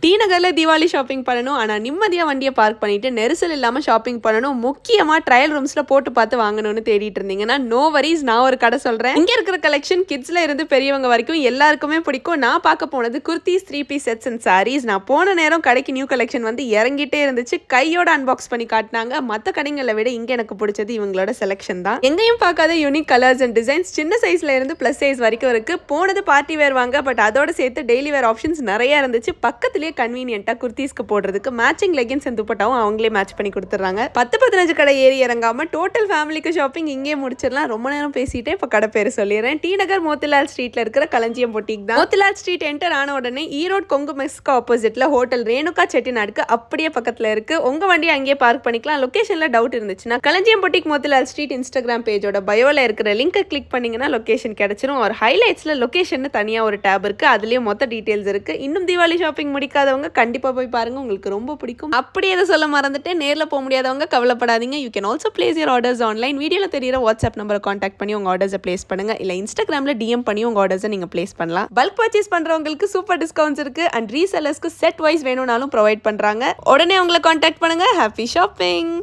D நகர்ல Deepavali shopping பண்ணணும், ஆனா நிம்மதியா வண்டியை பார்க் பண்ணிட்டு நெரிசல் இல்லாம ஷாப்பிங் பண்ணணும், முக்கியமா ட்ரையல் ரூம்ஸ்ல போட்டு பார்த்து வாங்கணும்னு தேடிட்டு இருந்தீங்கன்னா நோ வரிஸ், நான் ஒரு கடை சொல்றேன். இங்க இருக்கிற கலெக்ஷன் கிட்ஸ்ல இருந்து பெரியவங்க வரைக்கும் எல்லாருக்குமே பிடிக்கும். நான் பார்க்க போனது kurtis, 3-piece sets and saris. நான் போன நேரம் கடைக்கு நியூ கலெக்ஷன் வந்து இறங்கிட்டே இருந்துச்சு. கையோட அன்பாக்ஸ் பண்ணி காட்டினாங்க. மற்ற கடைகளை விட இங்க எனக்கு பிடிச்சது இவங்களோட செலெக்ஷன் தான். எங்கேயும் பார்க்காத யூனிக் கலர்ஸ் அண்ட் டிசைன்ஸ் சின்ன சைஸ்ல இருந்து பிளஸ் சைஸ் வரைக்கும் இருக்கு. போனது பார்ட்டி வேர் வாங்க, பட் அதோட சேர்த்து டெய்லி வேர் ஆப்ஷன்ஸ் நிறைய இருந்துச்சு. பக்கத்திலேயே கன்வீனியன்ட்டா குர்த்திஸ்க்கு போடுறதுக்கு மேட்சிங் லெகின்ஸ் அண்ட் துப்பட்டாவும் அவங்களே மேட்ச் பண்ணி கொடுத்துறாங்க. 10-15 கடை ஏறி இறங்காம டோட்டல் ஃபேமிலிக்கு ஷாப்பிங் இங்கே முடிச்சிடலாம். ரொம்ப நேரம் பேசிட்டே இப்ப கடை பேர் சொல்லிடுறேன். டி நகர் மோத்திலால் ஸ்ட்ரீட்ல இருக்கிற களஞ்சியம் பொட்டிக் தான். மோத்திலால் ஸ்ட்ரீட் என்டர் ஆன உடனே ஈரோடு கொங்கு மெஸ்க்கு ஆப்போசிட்ல ஹோட்டல் ரேணுகா செட்டிநாடுக்கு அப்படியே பக்கத்துல இருக்கு. உங்க வண்டியை அங்கேயே பார்க் பண்ணிக்கலாம். லொகேஷன்ல டவுட் இருந்துச்சுன்னா களஞ்சியம் பொட்டிக் மோத்திலால் ஸ்ட்ரீட் இன்ஸ்டாகிராம் பேஜோட பயோல இருக்கிற லிங்கை கிளிக் பண்ணீங்கன்னா லொகேஷன் கிடைச்சிரும். ஒரு ஹைலைட்ஸ்ல லொகேஷன் தனியா ஒரு டேப் இருக்கு, அதுலயும் மொத்த டீடைல்ஸ் இருக்கு. இன்னும் தீபாவளி ஷாப்பிங் முடிக்காதவங்க கண்டிப்பா போய் பாருங்க, உங்களுக்கு ரொம்ப பிடிக்கும். அப்படி எதை சொல்ல மறந்துட்டேன், நேர்ல போக முடியாதவங்க கவலைப்படாதீங்க. You can also place your orders online. வீடியோல தெரியுற வாட்ஸ்அப் நம்பரை கான்டாக்ட் பண்ணி உங்க ஆர்டர்ஸை பிளேஸ் பண்ணுங்க, இல்ல இன்ஸ்டாகிராம்ல டிஎம் பண்ணி உங்க ஆர்டர்ஸை நீங்க பிளேஸ் பண்ணலாம். பல்க் பர்ச்சேஸ் பண்றவங்களுக்கு சூப்பர் டிஸ்கவுண்ட்ஸ் இருக்கு அண்ட் ரீசெல்லர்ஸ்க்கு செட் வைஸ் வேணும்னாலும் ப்ரொவைட் பண்றாங்க. உடனே உங்களை கான்டாக்ட் பண்ணுங்க. Happy shopping.